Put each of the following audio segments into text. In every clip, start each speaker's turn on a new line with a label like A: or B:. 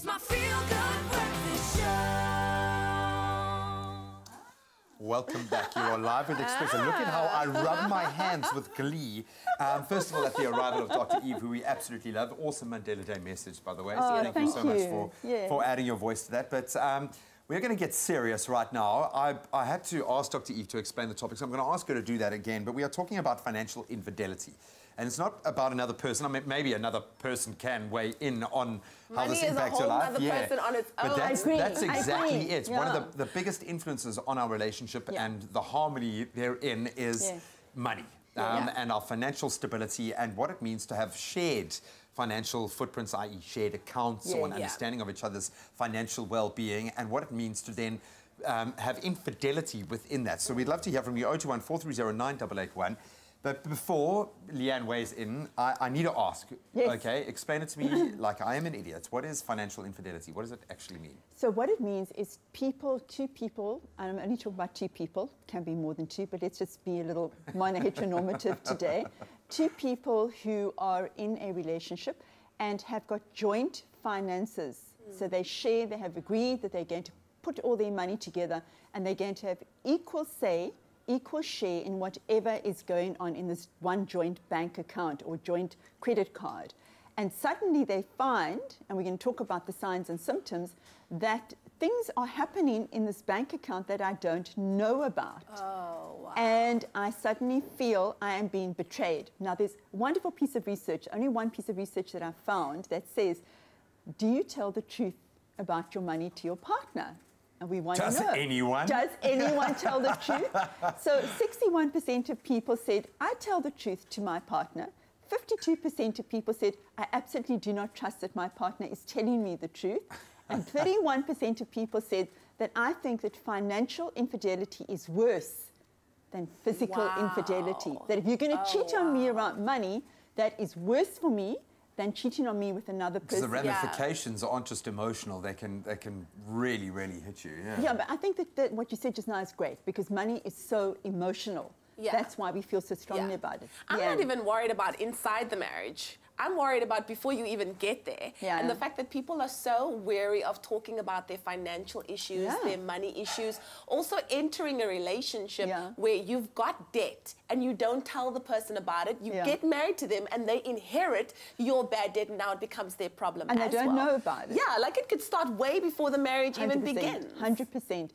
A: It's my feel-good breakfast show.
B: Welcome back. You are live with Expresso. Look at how I rub my hands with glee. First of all, at the arrival of Dr. Eve, who we absolutely love. Awesome Mandela Day message, by the way. So thank you so much for adding your voice to that. But we're going to get serious right now. I had to ask Dr. Eve to explain the topic, so I'm going to ask her to do that again. But we are talking about financial infidelity. And it's not about another person. I mean, maybe another person can weigh in on how this impacts your life.
C: Money is a whole other person on its own.
B: But that's exactly it.
C: Yeah.
B: One of the biggest influences on our relationship and the harmony therein is money and our financial stability and what it means to have shared financial footprints, i.e. shared accounts or an understanding of each other's financial well-being, and what it means to then have infidelity within that. So we'd love to hear from you, 021-430-9881. But before Leanne weighs in, I need to ask, okay, explain it to me like I am an idiot. What is financial infidelity? What does it actually mean?
D: So what it means is two people, and I'm only talking about two people, can be more than two, but let's just be a little minor heteronormative today. Two people who are in a relationship and have got joint finances. So they share, they have agreed that they're going to put all their money together and they're going to have equal say, equal share in whatever is going on in this one joint bank account or joint credit card. And suddenly they find, and we're going to talk about the signs and symptoms, that things are happening in this bank account that I don't know about.
C: Oh, wow.
D: And I suddenly feel I am being betrayed. Now, there's a wonderful piece of research, only one piece of research that I've found that says, do you tell the truth about your money to your partner? And we want to know.
B: Does anyone?
D: Does anyone tell the truth? So 61% of people said, I tell the truth to my partner. 52% of people said, I absolutely do not trust that my partner is telling me the truth. And 31% of people said that I think that financial infidelity is worse than physical infidelity. That if you're going to cheat on me around money, that is worse for me than cheating on me with another person.
B: The ramifications aren't just emotional, they can really, really hit you.
D: Yeah, but I think that what you said just now is great because money is so emotional. That's why we feel so strongly about it.
C: I'm not even worried about inside the marriage. I'm worried about before you even get there. And the fact that people are so wary of talking about their financial issues, their money issues, also entering a relationship where you've got debt and you don't tell the person about it, you get married to them and they inherit your bad debt and now it becomes their problem
D: and they don't know about it.
C: Yeah, like it could start way before the marriage even begins.
D: 100%.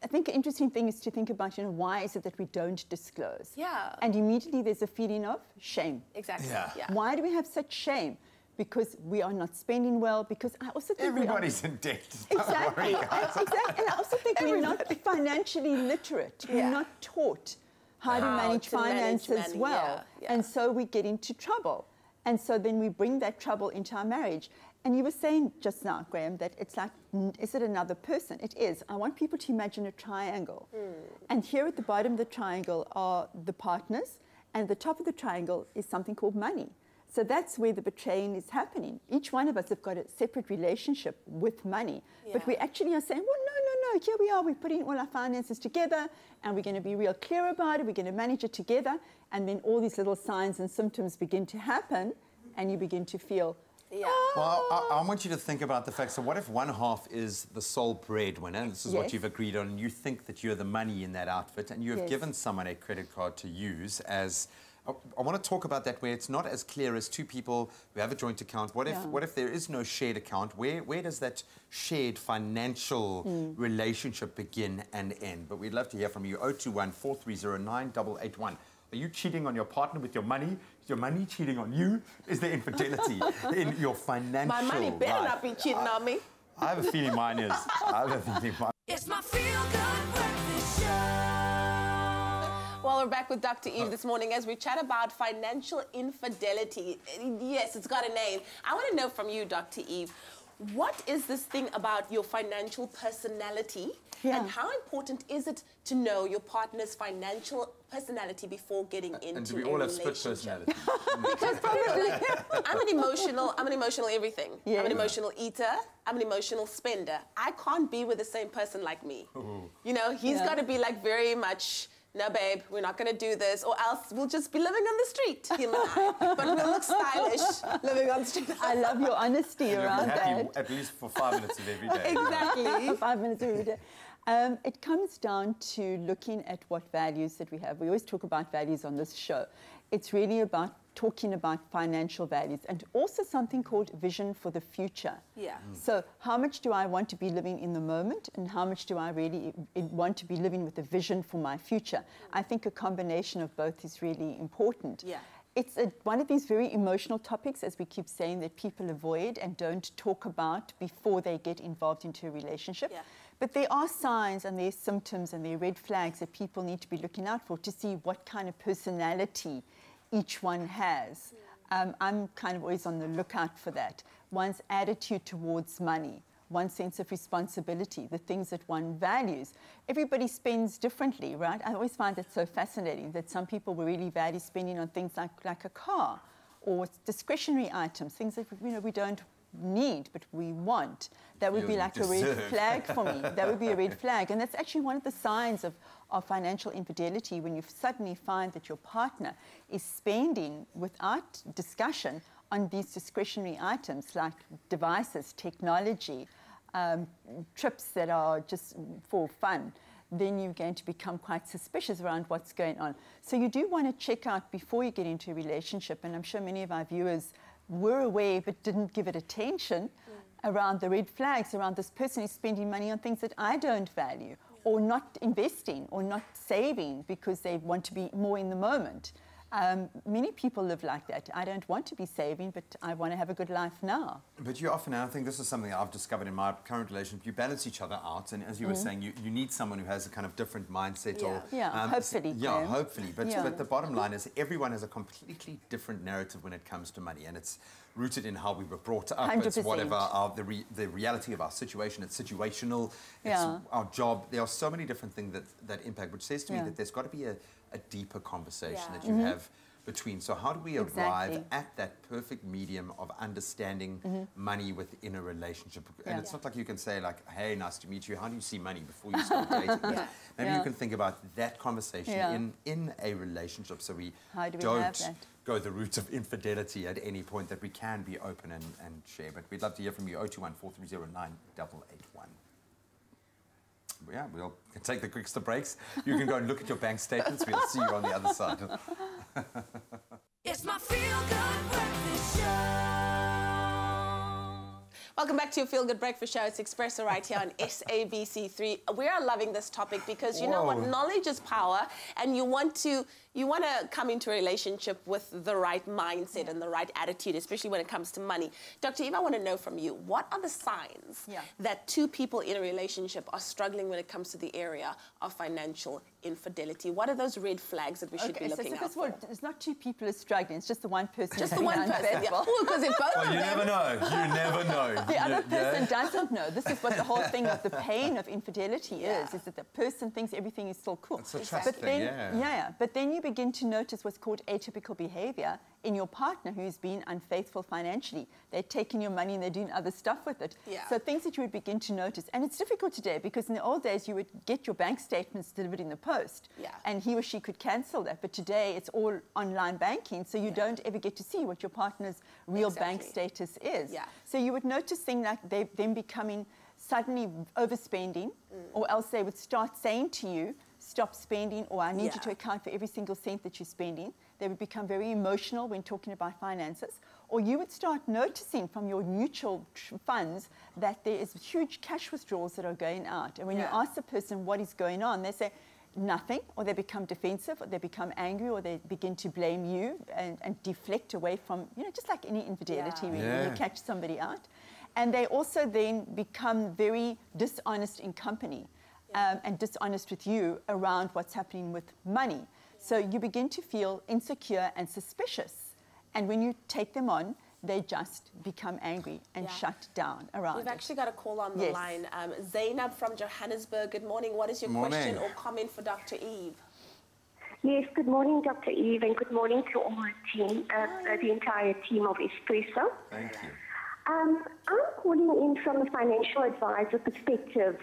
D: I think an interesting thing is to think about, why is it that we don't disclose? And immediately there's a feeling of shame.
C: Exactly.
D: Why do we have such shame? Because we are not spending well, because I also think
B: everybody's in debt.
D: Exactly. And I also think we're not financially literate. We're not taught how to manage finances well. And so we get into trouble. And so then we bring that trouble into our marriage. And you were saying just now, Graham, that it's like, is it another person? It is. I want people to imagine a triangle. And here at the bottom of the triangle are the partners, and the top of the triangle is something called money. So that's where the betraying is happening. Each one of us have got a separate relationship with money. But we actually are saying, well, no, here we are. We're putting all our finances together, and we're going to be real clear about it. We're going to manage it together. And then all these little signs and symptoms begin to happen, and you begin to feel,
B: well, I want you to think about the fact, so what if one half is the sole breadwinner, and this is what you've agreed on, and you think that you're the money in that outfit, and you have given someone a credit card to use as... I want to talk about that where it's not as clear as two people who have a joint account. What if there is no shared account? Where does that shared financial relationship begin and end? But we'd love to hear from you, 021-430-9881. Are you cheating on your partner with your money? Is your money cheating on you? Is there infidelity in your financial life?
C: My money better not be cheating on me.
B: I have a feeling mine is.
A: It's my feel-good breakfast show.
C: Well, we're back with Dr. Eve this morning as we chat about financial infidelity. Yes, it's got a name. I want to know from you, Dr. Eve, what is this thing about your financial personality and how important is it to know your partner's financial personality before getting into a relationship?
B: And do we all have split personality?
C: Because probably, I'm an emotional everything. I'm an emotional eater. I'm an emotional spender. I can't be with the same person like me. He's got to be like very much no, babe, we're not going to do this, or else we'll just be living on the street, him and I. But we'll look stylish living on the street.
D: I love your honesty around that.
B: At least for 5 minutes of every day.
C: Exactly.
D: 5 minutes of every day. It comes down to looking at what values that we have. We always talk about values on this show. It's really about talking about financial values and also something called vision for the future.
C: Yeah.
D: So how much do I want to be living in the moment and how much do I really want to be living with a vision for my future? I think a combination of both is really important.
C: Yeah.
D: It's one of these very emotional topics, as we keep saying, that people avoid and don't talk about before they get involved into a relationship.
C: Yeah.
D: But there are signs and there are symptoms and there are red flags that people need to be looking out for to see what kind of personality each one has. I'm kind of always on the lookout for that. One's attitude towards money, one's sense of responsibility, the things that one values. Everybody spends differently, right? I always find it so fascinating that some people will really value spending on things like a car or discretionary items, things that we don't need but we want. That would be like a red flag for me. That would be a red flag. And that's actually one of the signs of financial infidelity, when you suddenly find that your partner is spending without discussion on these discretionary items like devices, technology, trips that are just for fun. Then you're going to become quite suspicious around what's going on. So you do want to check out before you get into a relationship, and I'm sure many of our viewers were aware but didn't give it attention around the red flags, around this person is spending money on things that I don't value, or not investing, or not saving because they want to be more in the moment. Many people live like that. I don't want to be saving, but I want to have a good life now.
B: But you often, and I think this is something I've discovered in my current relationship, you balance each other out, and as you were saying, you need someone who has a kind of different mindset.
C: Yeah.
B: Or
D: Hopefully.
B: Yeah, hopefully. But the bottom line is everyone has a completely different narrative when it comes to money, and it's rooted in how we were brought up.
D: 100%.
B: It's whatever the reality of our situation. It's situational. It's our job. There are so many different things that impact, which says to me that there's got to be a deeper conversation that you have between. So how do we arrive at that perfect medium of understanding money within a relationship? And it's not like you can say like, hey, nice to meet you. How do you see money before you start dating? Maybe you can think about that conversation in a relationship, so we don't go the route of infidelity at any point, that we can be open and share. But we'd love to hear from you, 021 430 9881. Yeah, we'll take the quickest of breaks. You can go and look at your bank statements. We'll see you on the other side.
A: It's my Feel Good Breakfast Show.
C: Welcome back to your Feel Good Breakfast Show. It's Expresso right here on SABC3. We are loving this topic because you know what? Knowledge is power, and you want to come into a relationship with the right mindset and the right attitude, especially when it comes to money. Dr. Eve, I want to know from you, what are the signs that two people in a relationship are struggling when it comes to the area of financial infidelity? What are those red flags that we should be looking out for?
D: It's not two people are struggling, it's just the one person.
C: Just the one person, because if both of them...
B: You never know. You never know.
D: The other person doesn't know. This is what the whole thing of the pain of infidelity is that the person thinks everything is still cool.
B: It's a trust thing,
D: But then you begin to notice what's called atypical behavior in your partner who's been unfaithful financially. They're taking your money and they're doing other stuff with it. So things that you would begin to notice. And it's difficult today because in the old days you would get your bank statements delivered in the post and he or she could cancel that. But today it's all online banking, so you don't ever get to see what your partner's real bank status is. So you would notice things like them becoming suddenly overspending, or else they would start saying to you, stop spending, or I need you to account for every single cent that you're spending. They would become very emotional when talking about finances. Or you would start noticing from your mutual funds that there is huge cash withdrawals that are going out. And when you ask the person what is going on, they say nothing, or they become defensive, or they become angry, or they begin to blame you and deflect away from, just like any infidelity when you catch somebody out. And they also then become very dishonest in company. And dishonest with you around what's happening with money. So you begin to feel insecure and suspicious. And when you take them on, they just become angry and shut down around
C: We've actually got a call on the line. Zainab from Johannesburg, good morning. What is your question or comment for Dr. Eve?
E: Yes, good morning, Dr. Eve, and good morning to all my team, the entire team of Expresso.
B: Thank you.
E: I'm calling in from a financial advisor perspective,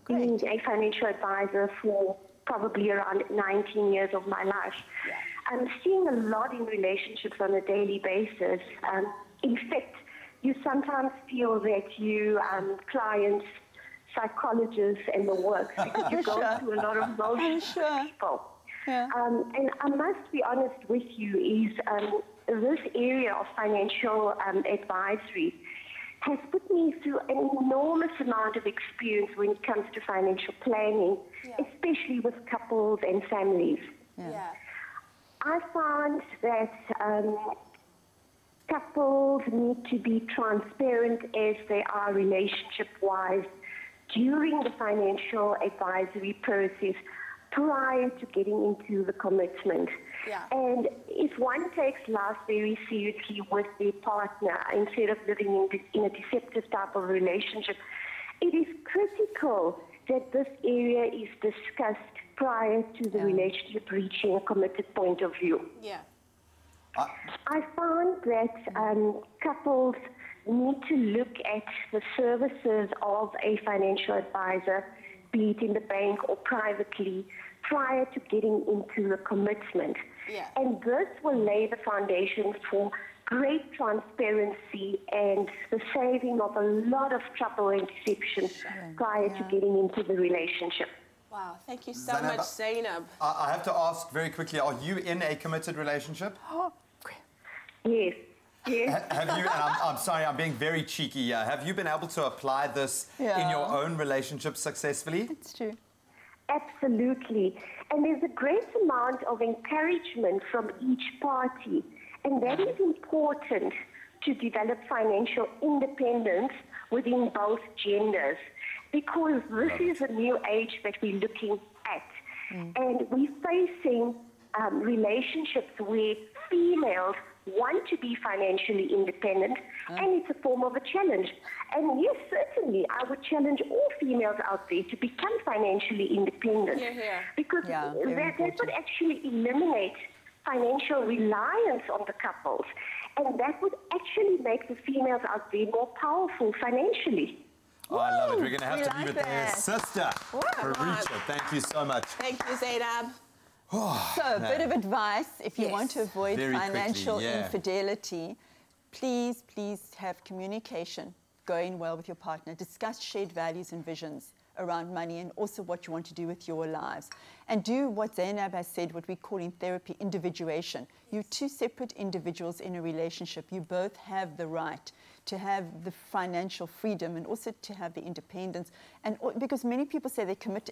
E: being a financial advisor for probably around 19 years of my life.
C: Yeah.
E: I'm seeing a lot in relationships on a daily basis. In fact, you sometimes feel that you clients, psychologists, and the works because you go through a lot of emotions with people.
D: Yeah.
E: And I must be honest with you, is this area of financial advisory has put me through an enormous amount of experience when it comes to financial planning, especially with couples and families.
C: Yeah.
E: I find that couples need to be transparent as they are relationship-wise during the financial advisory process prior to getting into the commitment.
C: Yeah.
E: And if one takes life very seriously with their partner instead of living in a deceptive type of relationship, it is critical that this area is discussed prior to the relationship reaching a committed point of view.
C: Yeah.
E: I found that couples need to look at the services of a financial advisor, be it in the bank or privately, prior to getting into the commitment.
C: Yeah.
E: And this will lay the foundation for great transparency and the saving of a lot of trouble and deception prior to getting into the relationship.
C: Wow, thank you so much, Zainab.
B: I have to ask very quickly, are you in a committed relationship?
E: Yes. Yes.
B: Have you, and I'm sorry, I'm being very cheeky here, have you been able to apply this in your own relationship successfully?
D: It's true.
E: Absolutely. And there's a great amount of encouragement from each party. And that is important to develop financial independence within both genders, because this is a new age that we're looking at. And we're facing relationships where females want to be financially independent, and it's a form of a challenge. And yes, certainly, I would challenge all females out there to become financially independent, because that would actually eliminate financial reliance on the couples, and that would actually make the females out there more powerful financially.
B: Oh, I love it. We're going to have to leave it there. Sister, Haricha, thank you so much.
C: Thank you, Zainab.
D: So, a bit of advice, if you want to avoid financial infidelity, please have communication going well with your partner. Discuss shared values and visions around money and also what you want to do with your lives. And do what Zainab has said, what we call in therapy, individuation. You're two separate individuals in a relationship. You both have the right to have the financial freedom and also to have the independence. And because many people say they commit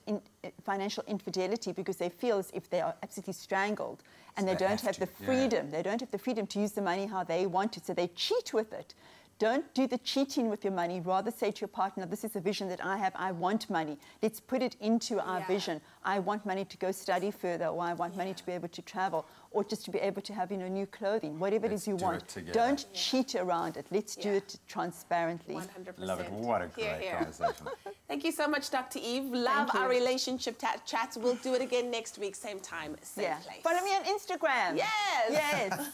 D: financial infidelity because they feel as if they are absolutely strangled and they don't have the freedom. They don't have the freedom to use the money how they want it, so they cheat with it. Don't do the cheating with your money. Rather say to your partner, this is a vision that I have. I want money. Let's put it into our vision. I want money to go study further, or I want money to be able to travel, or just to be able to have, new clothing, whatever it is you want. Don't cheat around it. Let's do it transparently.
C: 100%.
B: Love it. What a great conversation.
C: Thank you so much, Dr. Eve. Love our relationship chats. We'll do it again next week, same time, same place.
D: Follow me on Instagram.
C: Yes.
D: Yes.